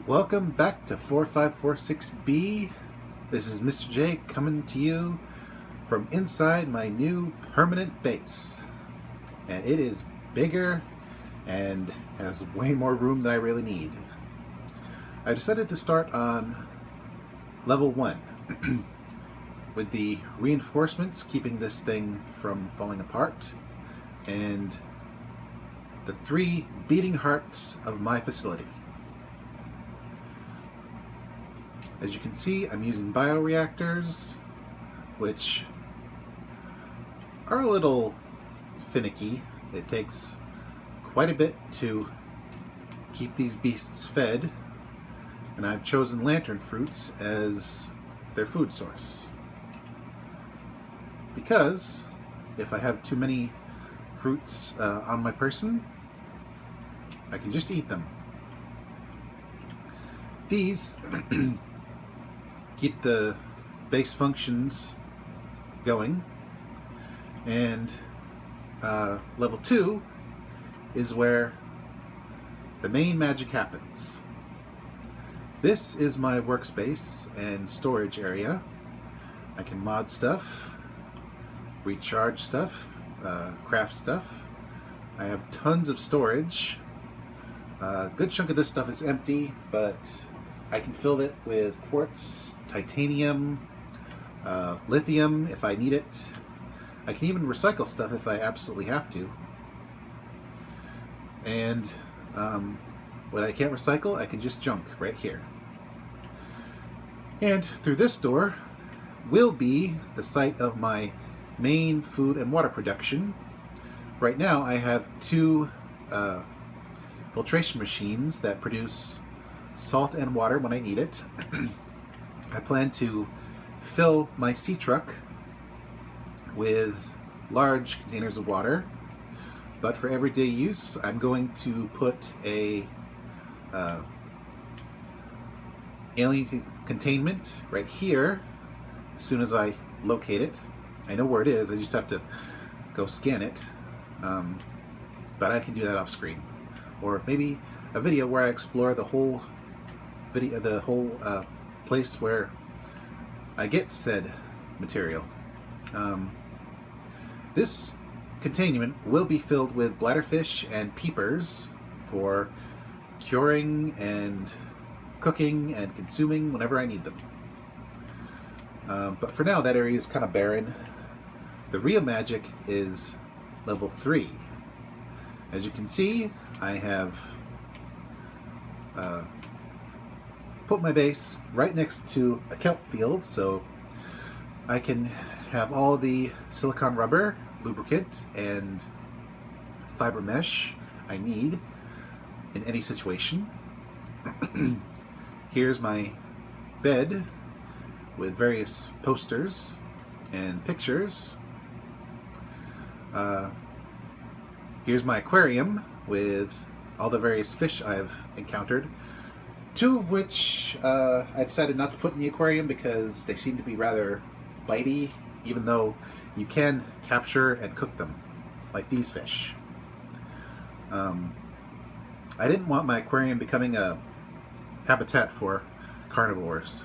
Welcome back to 4546B. This is Mr. J coming to you from inside my new permanent base. And it is bigger and has way more room than I really need. I decided to start on level 1 with the reinforcements keeping this thing from falling apart and the 3 beating hearts of my facility. As you can see, I'm using bioreactors, which are a little finicky. It takes quite a bit to keep these beasts fed, and I've chosen lantern fruits as their food source. Because if I have too many fruits on my person, I can just eat them. These keep the base functions going, and level 2 is where the main magic happens. This is my workspace and storage area. I can mod stuff, recharge stuff, craft stuff. I have tons of storage. A good chunk of this stuff is empty, but I can fill it with quartz, titanium, lithium if I need it. I can even recycle stuff if I absolutely have to. And what I can't recycle, I can just junk right here. And through this door will be the site of my main food and water production. Right now I have 2 filtration machines that produce salt and water when I need it. I plan to fill my sea truck with large containers of water, but for everyday use I'm going to put a alien containment right here as soon as I locate it. I know where it is, I just have to go scan it, but I can do that off screen, or maybe a video where I explore the whole place where I get said material. This containment will be filled with bladderfish and peepers for curing and cooking and consuming whenever I need them. But for now, that area is kind of barren. The real magic is level 3. As you can see, I have put my base right next to a kelp field, so I can have all the silicone rubber, lubricant, and fiber mesh I need in any situation. Here's my bed with various posters and pictures. Here's my aquarium with all the various fish I've encountered. 2 of which I decided not to put in the aquarium because they seem to be rather bitey, even though you can capture and cook them, like these fish. I didn't want my aquarium becoming a habitat for carnivores.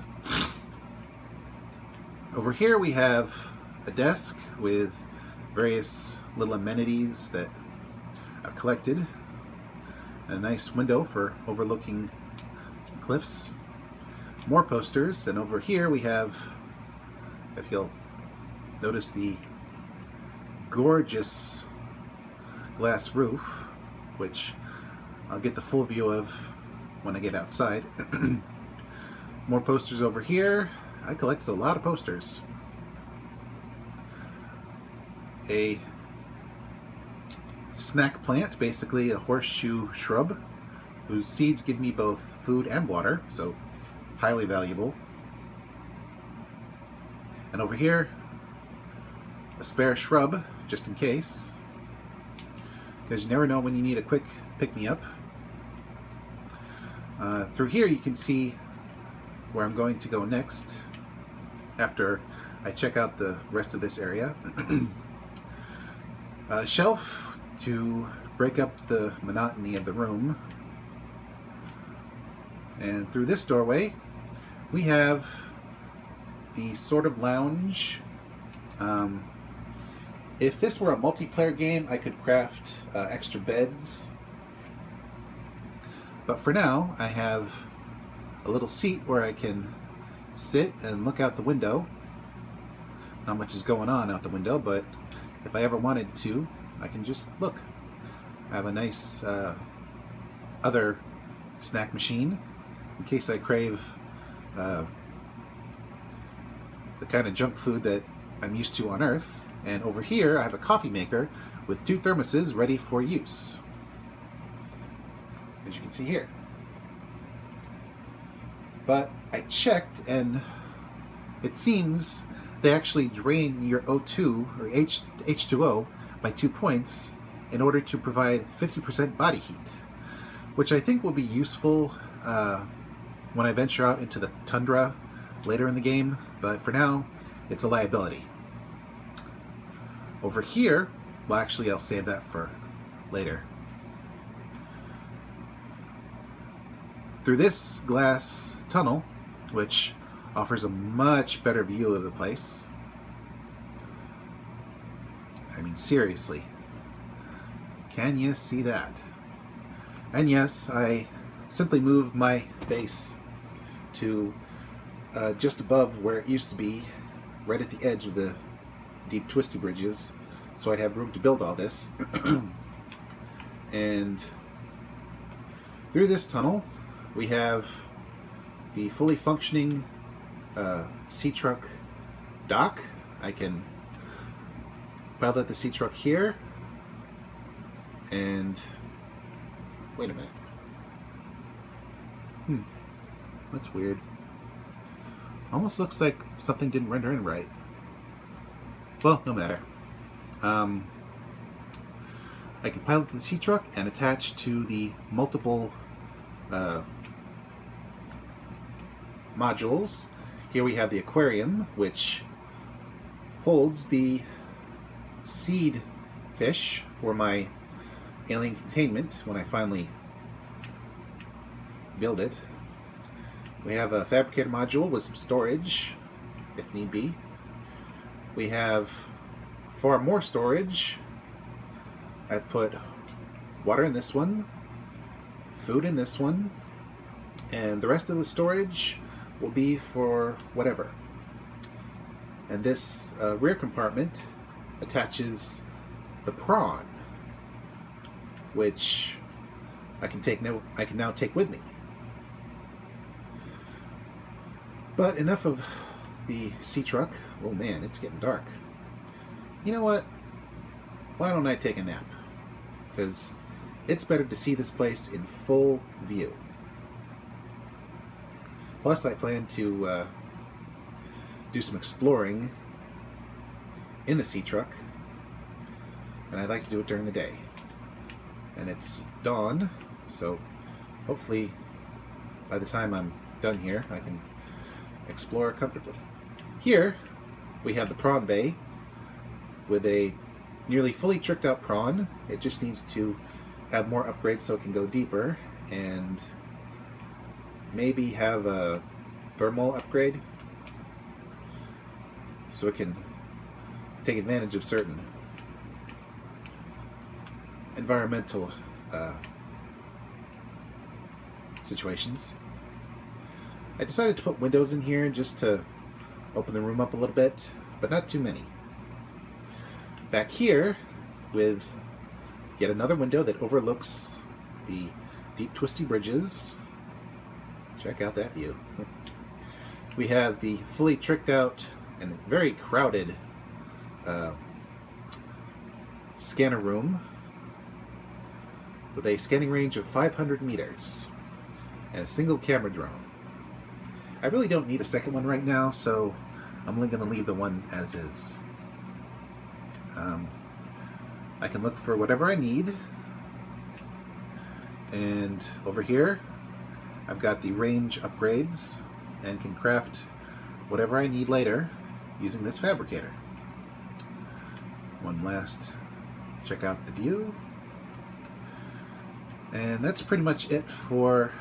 Over here we have a desk with various little amenities that I've collected, and a nice window for overlooking some cliffs. More posters, and over here we have, if you'll notice, the gorgeous glass roof, which I'll get the full view of when I get outside. More posters over here. I collected a lot of posters. A snack plant, basically a horseshoe shrub, whose seeds give me both food and water, so highly valuable. And over here, a spare shrub, just in case, because you never know when you need a quick pick-me-up. Through here you can see where I'm going to go next after I check out the rest of this area. A shelf to break up the monotony of the room. And through this doorway, we have the sort of lounge. If this were a multiplayer game, I could craft extra beds. But for now, I have a little seat where I can sit and look out the window. Not much is going on out the window, but if I ever wanted to, I can just look. I have a nice other snack machine in case I crave the kind of junk food that I'm used to on Earth. And over here I have a coffee maker with 2 thermoses ready for use, as you can see here. But I checked, and it seems they actually drain your O2 or H2O by 2 points in order to provide 50% body heat, which I think will be useful when I venture out into the tundra later in the game, but for now it's a liability. Over here, well, actually I'll save that for later. Through this glass tunnel, which offers a much better view of the place. I mean, seriously, can you see that? And yes, I simply moved my base to just above where it used to be, right at the edge of the deep twisty bridges, so I'd have room to build all this. And through this tunnel we have the fully functioning sea truck dock. I can pilot the sea truck here, and wait a minute. That's weird. Almost looks like something didn't render in right. Well, no matter. I can pilot the sea truck and attach to the multiple modules. Here we have the aquarium, which holds the seed fish for my alien containment when I finally build it. We have a fabricator module with some storage, if need be. We have far more storage. I've put water in this one, food in this one, and the rest of the storage will be for whatever. And this rear compartment attaches the prawn, which I can now take with me. But enough of the sea truck. Oh man, it's getting dark. You know what? Why don't I take a nap? Because it's better to see this place in full view. Plus, I plan to do some exploring in the sea truck, and I'd like to do it during the day. And it's dawn, so hopefully by the time I'm done here, I can explore comfortably. Here we have the prawn bay with a nearly fully tricked out prawn. It just needs to have more upgrades so it can go deeper, and maybe have a thermal upgrade so it can take advantage of certain environmental situations. I decided to put windows in here just to open the room up a little bit, but not too many. Back here, with yet another window that overlooks the deep twisty bridges. Check out that view. We have the fully tricked out and very crowded scanner room with a scanning range of 500 meters and a single camera drone. I really don't need a second one right now, so I'm only going to leave the one as is. I can look for whatever I need, and over here I've got the range upgrades and can craft whatever I need later using this fabricator. One last check out the view, and that's pretty much it for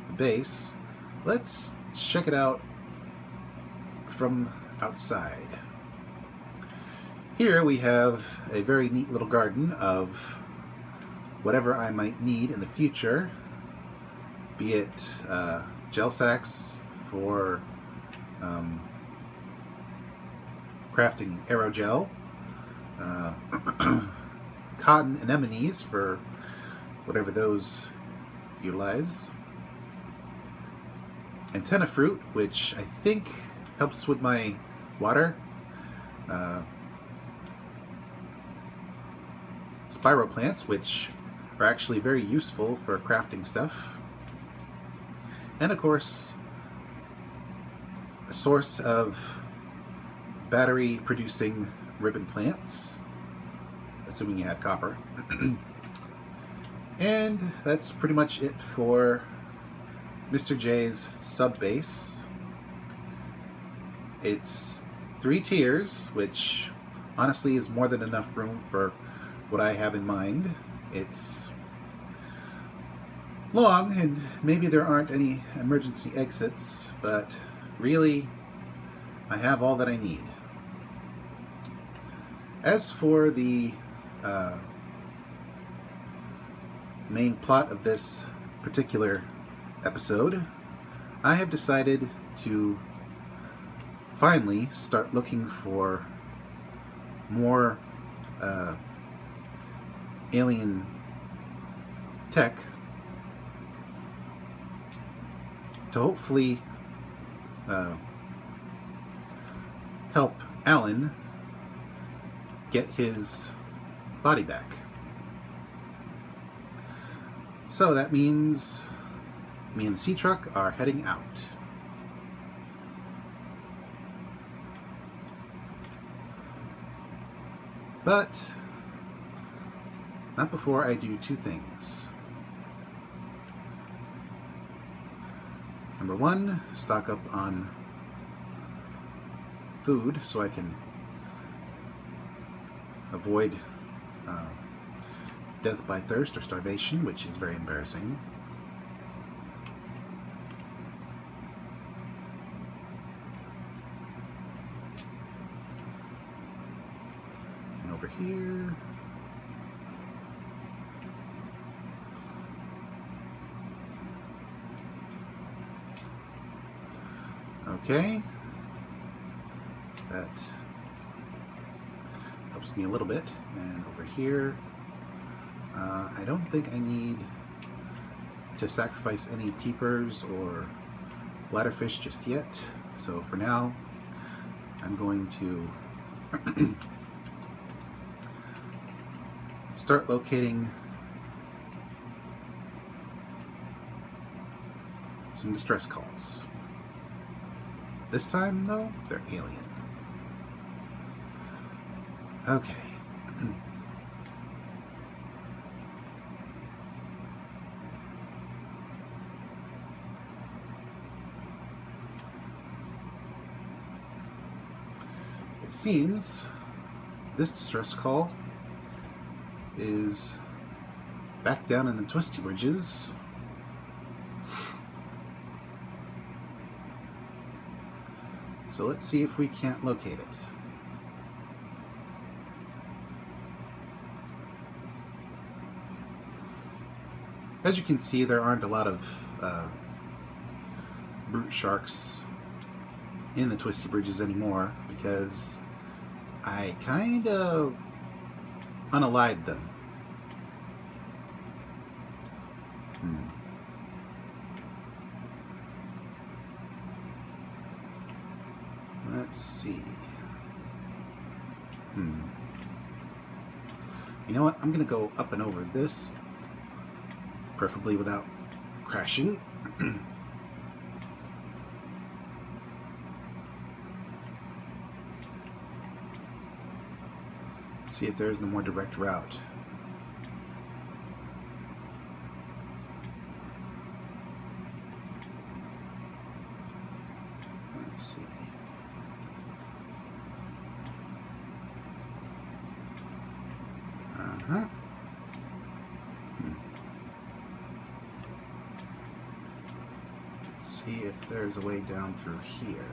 the base. let's check it out from outside. Here we have a very neat little garden of whatever I might need in the future, be it gel sacks for crafting aerogel, cotton anemones for whatever those utilize, antenna fruit, which I think helps with my water, spiral plants, which are actually very useful for crafting stuff, and of course a source of battery producing ribbon plants, assuming you have copper. And that's pretty much it for Mr. J's sub base. It's 3 tiers, which honestly is more than enough room for what I have in mind. It's long, and maybe there aren't any emergency exits, but really, I have all that I need. As for the main plot of this particular episode, I have decided to finally start looking for more alien tech to hopefully help Alan get his body back. So that means me and the sea truck are heading out. But not before I do 2 things. Number 1, stock up on food so I can avoid death by thirst or starvation, which is very embarrassing. And over here, okay, that helps me a little bit. And over here, I don't think I need to sacrifice any peepers or bladderfish just yet. So for now, I'm going to start locating some distress calls. This time, though, they're alien. Okay. It seems this distress call is back down in the twisty bridges. So let's see if we can't locate it. As you can see, there aren't a lot of brute sharks in the twisty bridges anymore because I kind of unalived them. Let's see. You know what? I'm going to go up and over this, preferably without crashing. See if there's no more direct route. Let's see. Let's see if there's a way down through here.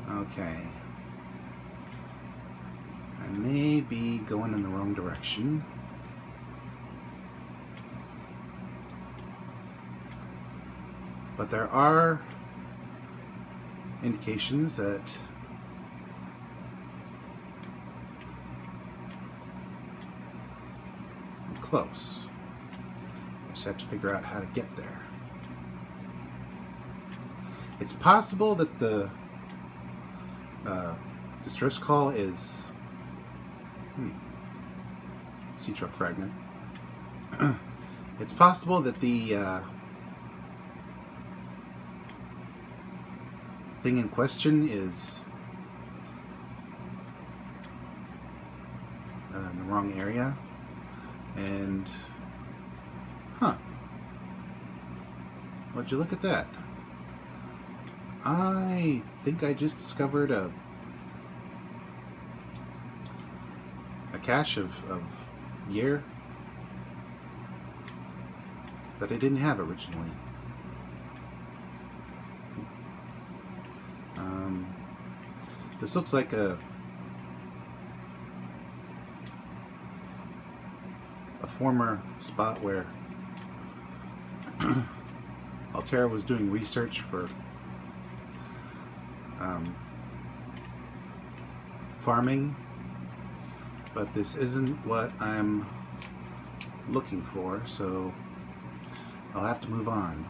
Okay. I may be going in the wrong direction. But there are indications that I'm close. I just have to figure out how to get there. It's possible that the distress call is sea truck fragment. It's possible that the thing in question is in the wrong area, and would you look at that? I think I just discovered a cache of year that I didn't have originally. This looks like a former spot where Altera was doing research for farming, but this isn't what I'm looking for, so I'll have to move on.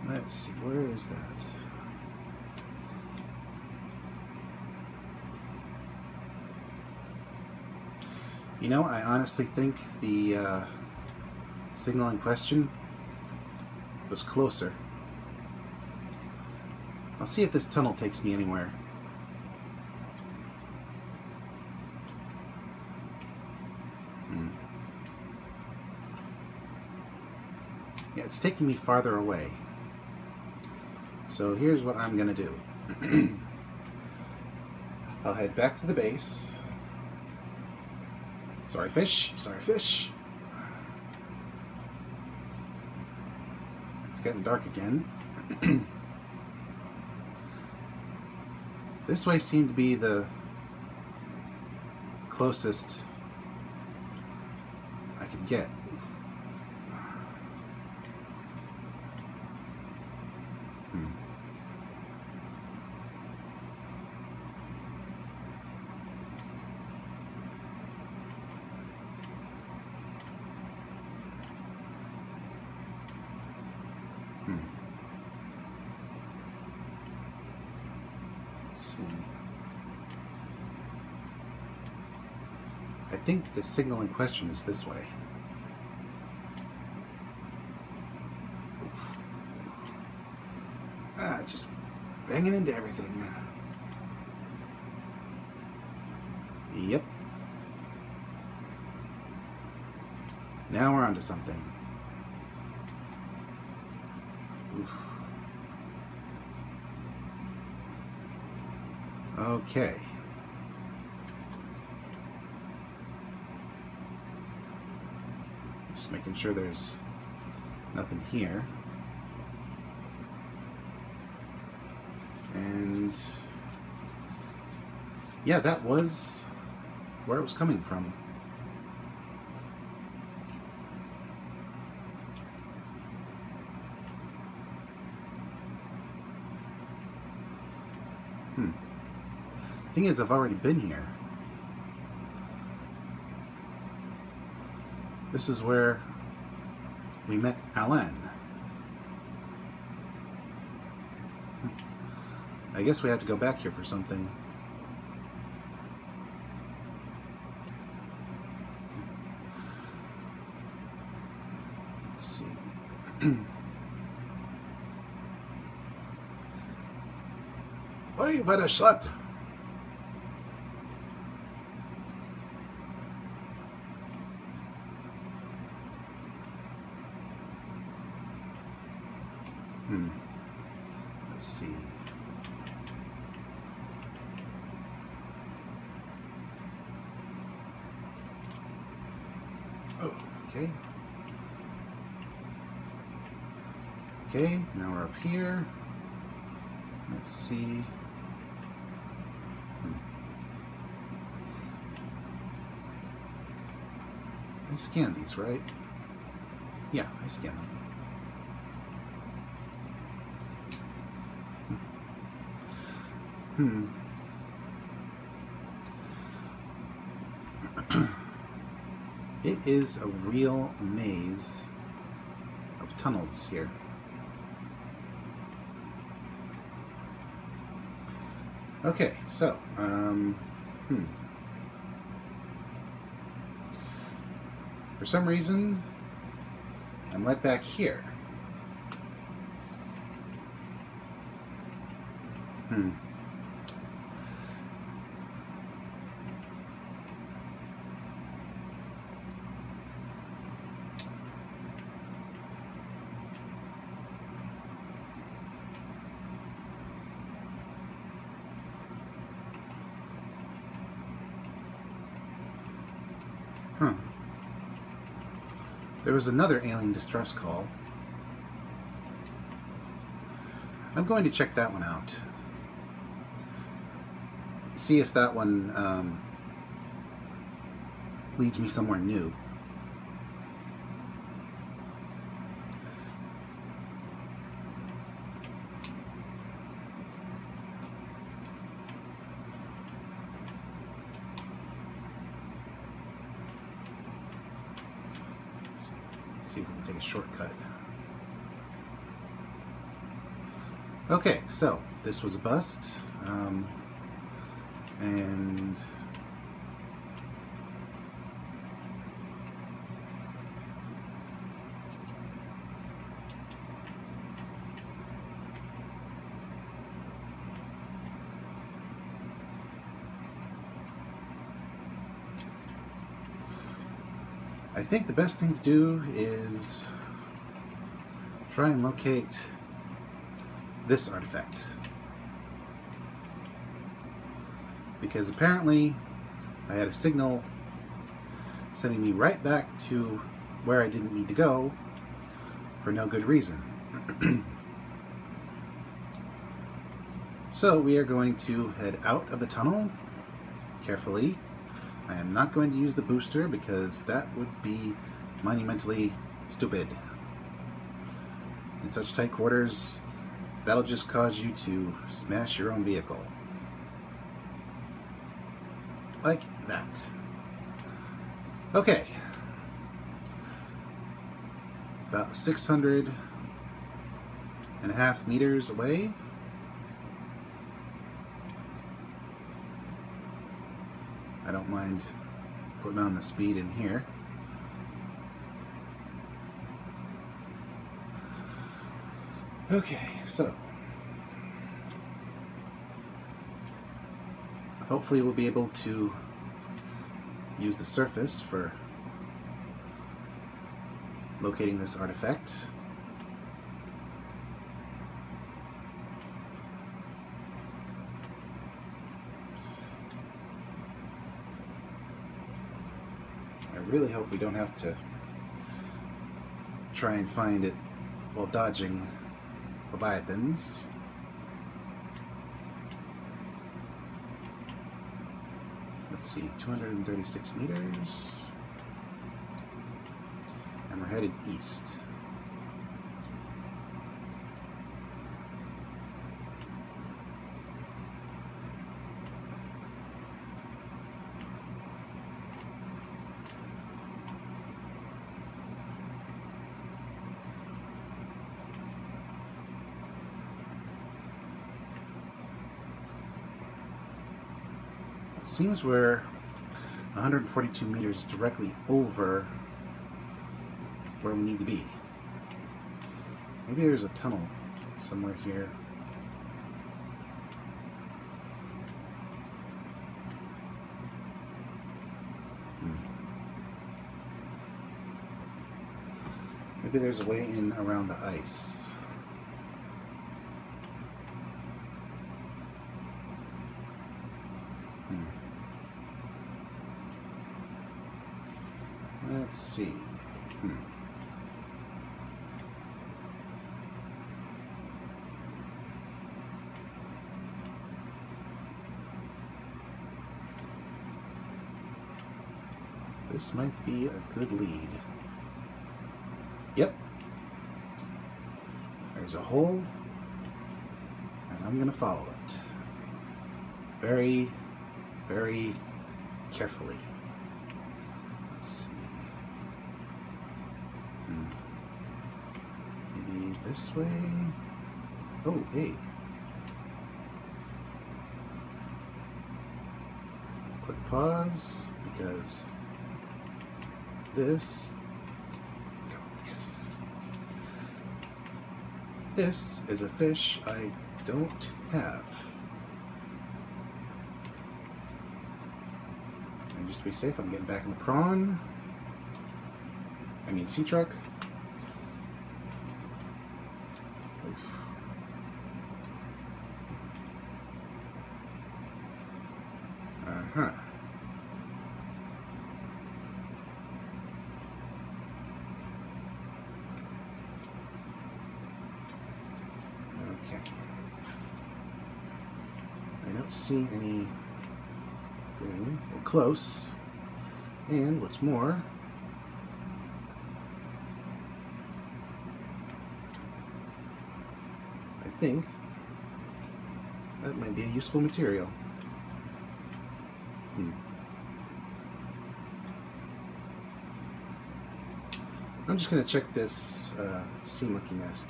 Let's see, where is that? You know, I honestly think the signal in question was closer. I'll see if this tunnel takes me anywhere. Yeah, it's taking me farther away. So here's what I'm gonna do. I'll head back to the base. Sorry, fish. Sorry, fish. It's getting dark again. This way seemed to be the closest I could get. I think the signal in question is this way. Just banging into everything. Yep. Now we're onto something. Oof. Okay. Just making sure there's nothing here. And yeah, that was where it was coming from. Thing is, I've already been here. This is where we met Alan. I guess we have to go back here for something. Let's see. Oi, what a schlep! Let's see. Oh, okay. Okay, now we're up here. Let's see. I scanned these, right? Yeah, I scanned them. It is a real maze of tunnels here. Okay, so, for some reason, I'm right back here. There was another alien distress call. I'm going to check that one out. See if that one leads me somewhere new. See if we can take a shortcut. Okay, so this was a bust, and I think the best thing to do is try and locate this artifact, because apparently I had a signal sending me right back to where I didn't need to go for no good reason. So we are going to head out of the tunnel carefully. I am not going to use the booster because that would be monumentally stupid. In such tight quarters, that'll just cause you to smash your own vehicle. Like that. Okay. About 600.5 meters away. I don't mind putting on the speed in here. Okay, so hopefully we'll be able to use the surface for locating this artifact. I really hope we don't have to try and find it while dodging Leviathans. Let's see, 236 meters. And we're headed east. Seems we're 142 meters directly over where we need to be. Maybe there's a tunnel somewhere here. Maybe there's a way in around the ice. see. This might be a good lead. Yep. There's a hole, and I'm gonna follow it. Very, very carefully. Let's see. Maybe this way? Oh, hey. Quick pause, because this, yes. This is a fish I don't have. And just to be safe, I'm getting back in the prawn. I mean sea truck. Oof. Uh-huh. Okay. I don't see anything. We're close. And what's more, I think that might be a useful material. I'm just going to check this sea monkey nest,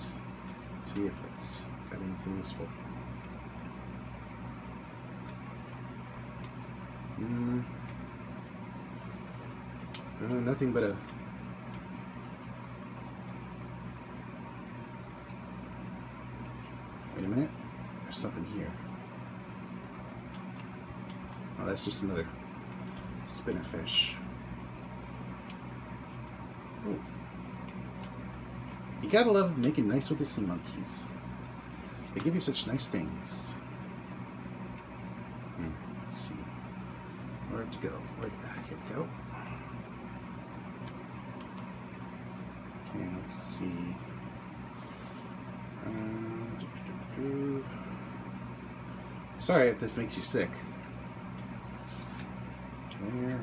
see if it's got anything useful. Nothing but a wait a minute, there's something here. Oh, that's just another spinner fish. Oh. You gotta love making nice with the sea monkeys. They give you such nice things. Let's see. Where'd you go? Here we go. Okay, let's see. Sorry if this makes you sick. Where?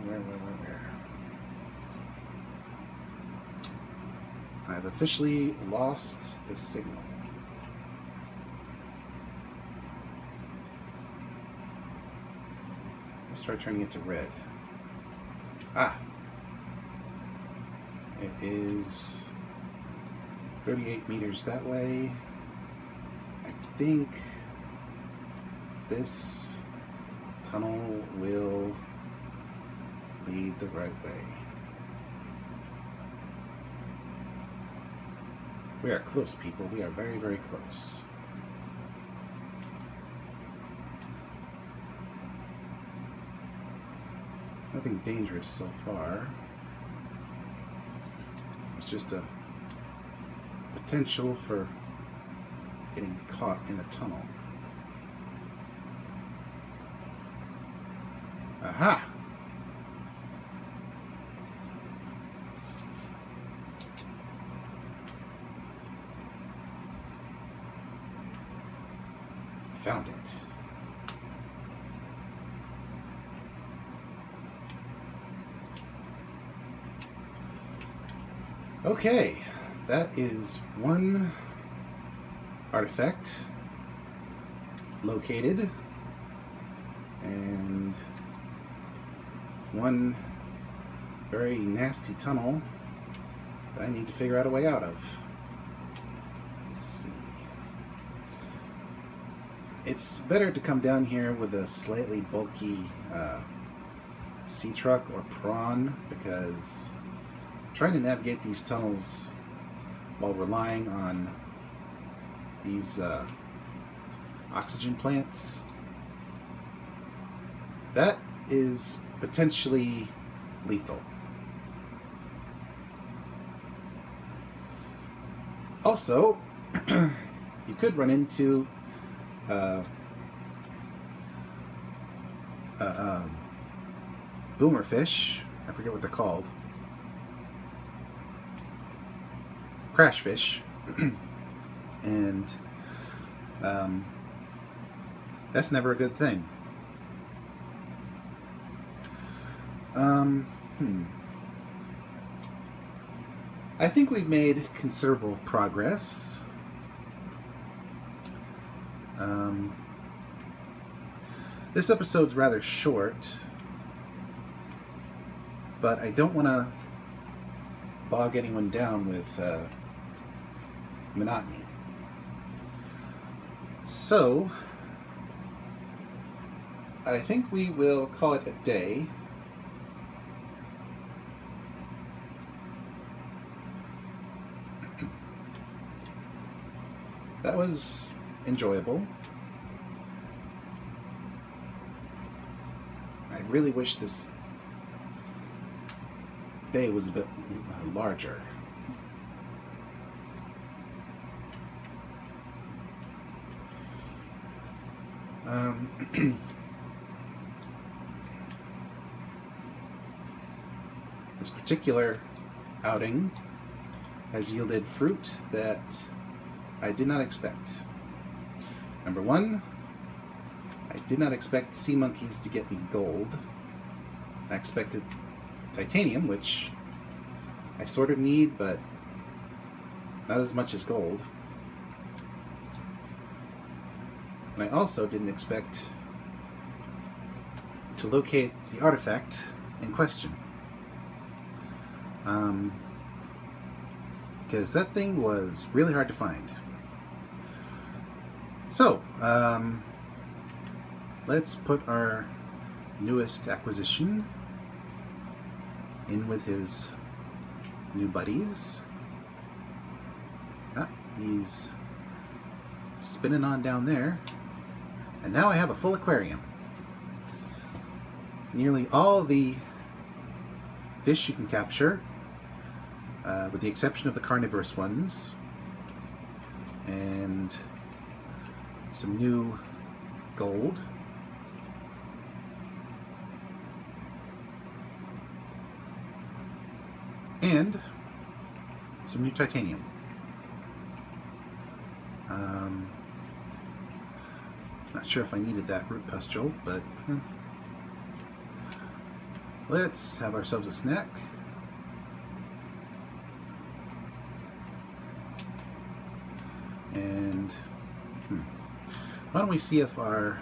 I've officially lost the signal. Let's try turning it to red. Ah! It is 38 meters that way. I think this tunnel will lead the right way. We are close, people. We are very, very close. Nothing dangerous so far. It's just a potential for getting caught in the tunnel. Aha! Found it. Okay, that is one artifact located and one very nasty tunnel that I need to figure out a way out of. Let's see. It's better to come down here with a slightly bulky sea truck or prawn, because trying to navigate these tunnels while relying on these oxygen plants, that is potentially lethal. Also, you could run into boomer fish. I forget what they're called. crash fish. And that's never a good thing. I think we've made considerable progress. This episode's rather short, but I don't want to bog anyone down with monotony. So, I think we will call it a day. That was enjoyable. I really wish this bay was a bit larger. This particular outing has yielded fruit that I did not expect. Number one, I did not expect sea monkeys to get me gold. I expected titanium, which I sort of need, but not as much as gold. And I also didn't expect to locate the artifact in question. Because that thing was really hard to find. So, let's put our newest acquisition in with his new buddies. He's spinning on down there. And now I have a full aquarium. Nearly all the fish you can capture, with the exception of the carnivorous ones, and some new gold. And some new titanium. Not sure if I needed that root pustule, but let's have ourselves a snack. And why don't we see if our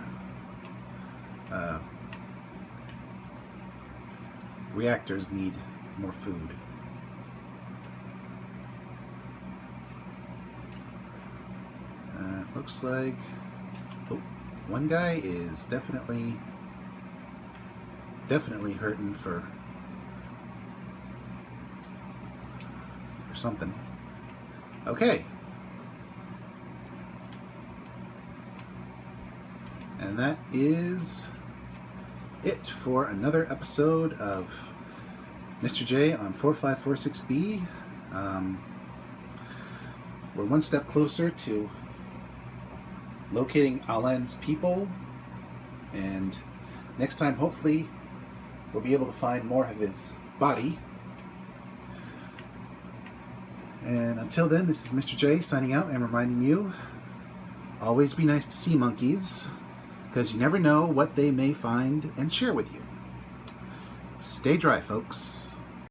reactors need more food. Looks like one guy is definitely hurting for something. Okay. And that is it for another episode of Mr. J on 4546B. We're one step closer to locating Alan's people, and next time hopefully we'll be able to find more of his body. And until then, this is Mr. J signing out and reminding you, always be nice to sea monkeys, because you never know what they may find and share with you. Stay dry, folks.